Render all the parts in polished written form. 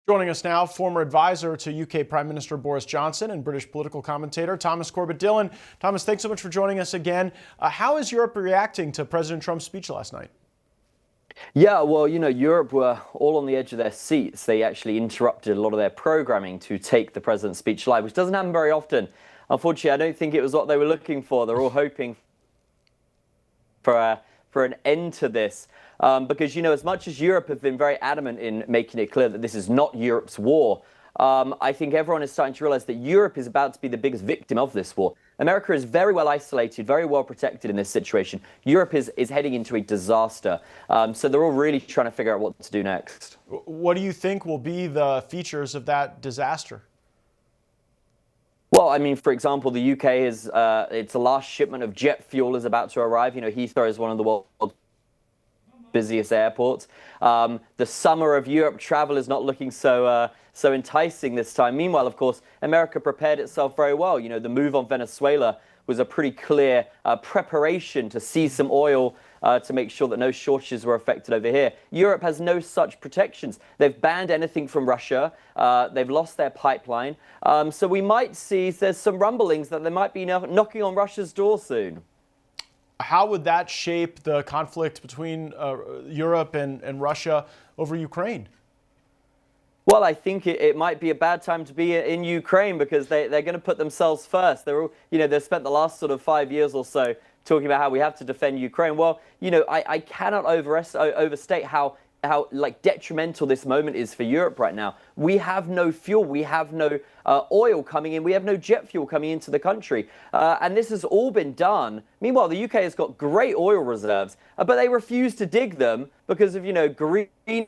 Joining us now, former advisor to UK Prime Minister Boris Johnson and British political commentator Thomas Corbett Dillion. Thomas, thanks so much for joining us again. How is Europe reacting to President Trump's speech last night? Yeah, well, Europe were all on the edge of their seats. They actually interrupted a lot of their programming to take the president's speech live, which doesn't happen very often. Unfortunately, I don't think it was what they were looking for. They're all hoping for an end to this. Because, as much as Europe have been very adamant in making it clear that this is not Europe's war, I think everyone is starting to realize that Europe is about to be the biggest victim of this war. America is very well isolated, very well protected in this situation. Europe is heading into a disaster. So they're all really trying to figure out what to do next. What do you think will be the features of that disaster? Well, I mean, for example, the UK is its last shipment of jet fuel is about to arrive. Heathrow is one of the world's busiest airports. The summer of Europe travel is not looking so enticing this time. Meanwhile, of course, America prepared itself very well. The move on Venezuela was a pretty clear preparation to seize some oil to make sure that no shortages were affected over here. Europe has no such protections. They've banned anything from Russia. They've lost their pipeline. So we might see there's some rumblings that they might be knocking on Russia's door soon. How would that shape the conflict between Europe and Russia over Ukraine? Well, I think it might be a bad time to be in Ukraine because they're going to put themselves first. They've spent the last sort of 5 years or so talking about how we have to defend Ukraine. Well, I cannot overstate how detrimental this moment is for Europe right now. We have no fuel, we have no oil coming in, we have no jet fuel coming into the country. And this has all been done. Meanwhile, the UK has got great oil reserves, but they refuse to dig them because of, green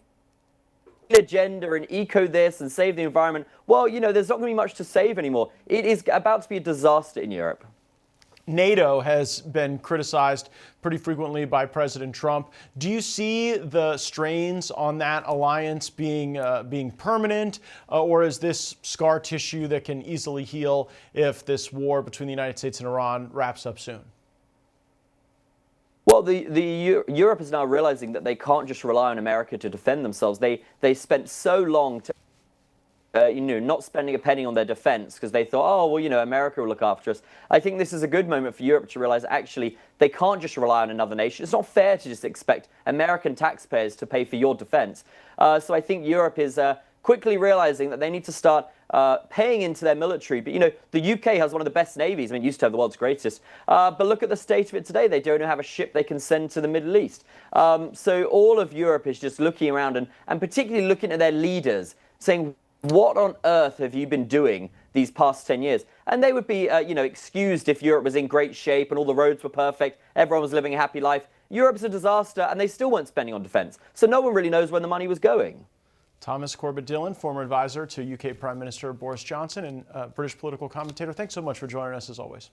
agenda and eco this and save the environment. Well, there's not going to be much to save anymore. It is about to be a disaster in Europe. NATO has been criticized pretty frequently by President Trump. Do you see the strains on that alliance being permanent, or is this scar tissue that can easily heal if this war between the United States and Iran wraps up soon? Well, Europe is now realizing that they can't just rely on America to defend themselves. They spent so long to not spending a penny on their defense because they thought, America will look after us. I think this is a good moment for Europe to realize actually they can't just rely on another nation. It's not fair to just expect American taxpayers to pay for your defense. So I think Europe is quickly realizing that they need to start paying into their military. But, the UK has one of the best navies. I mean, it used to have the world's greatest. But look at the state of it today. They don't have a ship they can send to the Middle East. So all of Europe is just looking around and particularly looking at their leaders saying, what on earth have you been doing these past 10 years? And they would be, excused if Europe was in great shape and all the roads were perfect, everyone was living a happy life. Europe's a disaster, and they still weren't spending on defense. So no one really knows where the money was going. Thomas Corbett Dillion, former advisor to UK Prime Minister Boris Johnson and British political commentator. Thanks so much for joining us, as always.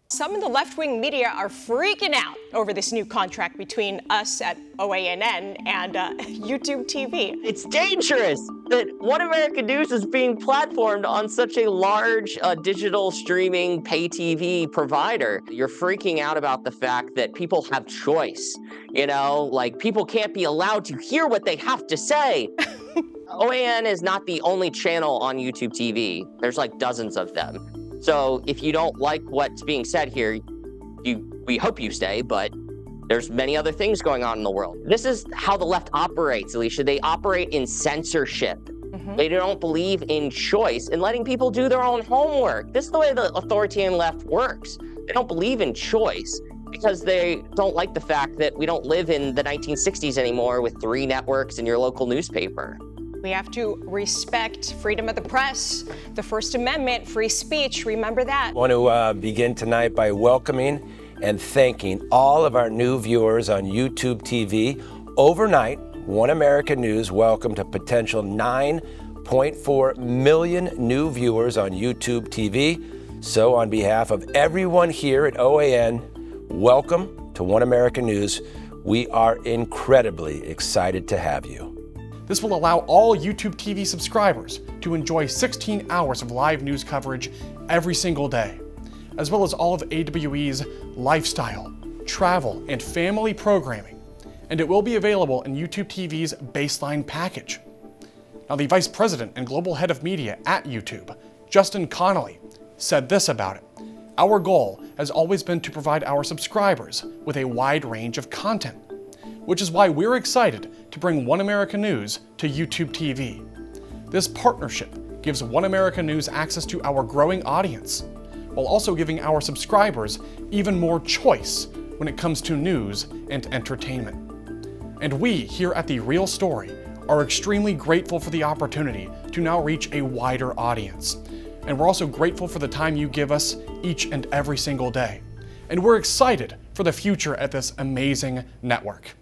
Some of the left-wing media are freaking out over this new contract between us at OANN and YouTube TV. It's dangerous that One America News is being platformed on such a large digital streaming pay TV provider. You're freaking out about the fact that people have choice. People can't be allowed to hear what they have to say. OAN is not the only channel on YouTube TV. There's dozens of them. So if you don't like what's being said here, we hope you stay, but there's many other things going on in the world. This is how the left operates, Alicia. They operate in censorship. Mm-hmm. They don't believe in choice and letting people do their own homework. This is the way the authoritarian left works. They don't believe in choice because they don't like the fact that we don't live in the 1960s anymore with 3 networks and your local newspaper. We have to respect freedom of the press, the First Amendment, free speech. Remember that. I want to begin tonight by welcoming and thanking all of our new viewers on YouTube TV. Overnight, One America News welcomed a potential 9.4 million new viewers on YouTube TV. So on behalf of everyone here at OAN, welcome to One America News. We are incredibly excited to have you. This will allow all YouTube TV subscribers to enjoy 16 hours of live news coverage every single day, as well as all of AWE's lifestyle, travel, and family programming, and it will be available in YouTube TV's baseline package. Now, the vice president and global head of media at YouTube, Justin Connolly, said this about it. Our goal has always been to provide our subscribers with a wide range of content, which is why we're excited to bring One America News to YouTube TV. This partnership gives One America News access to our growing audience, while also giving our subscribers even more choice when it comes to news and entertainment. And we here at The Real Story are extremely grateful for the opportunity to now reach a wider audience. And we're also grateful for the time you give us each and every single day. And we're excited for the future at this amazing network.